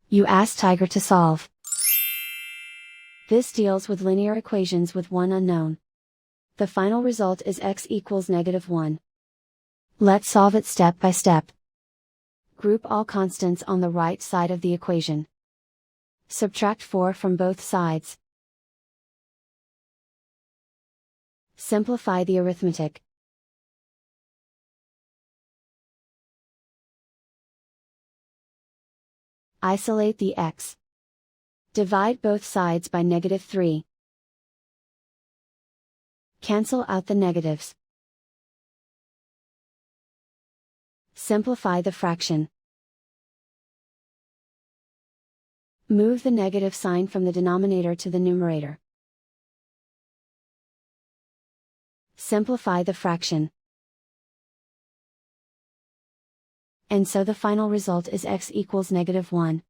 You ask Tiger to solve. This deals with linear equations with one unknown. The final result is x equals -1. Let's solve it step by step. Group all constants on the right side of the equation. Subtract 4 from both sides. Simplify the arithmetic. Isolate the x. Divide both sides by -3. Cancel out the negatives. Simplify the fraction. Move the negative sign from the denominator to the numerator. Simplify the fraction. And so the final result is x equals -1.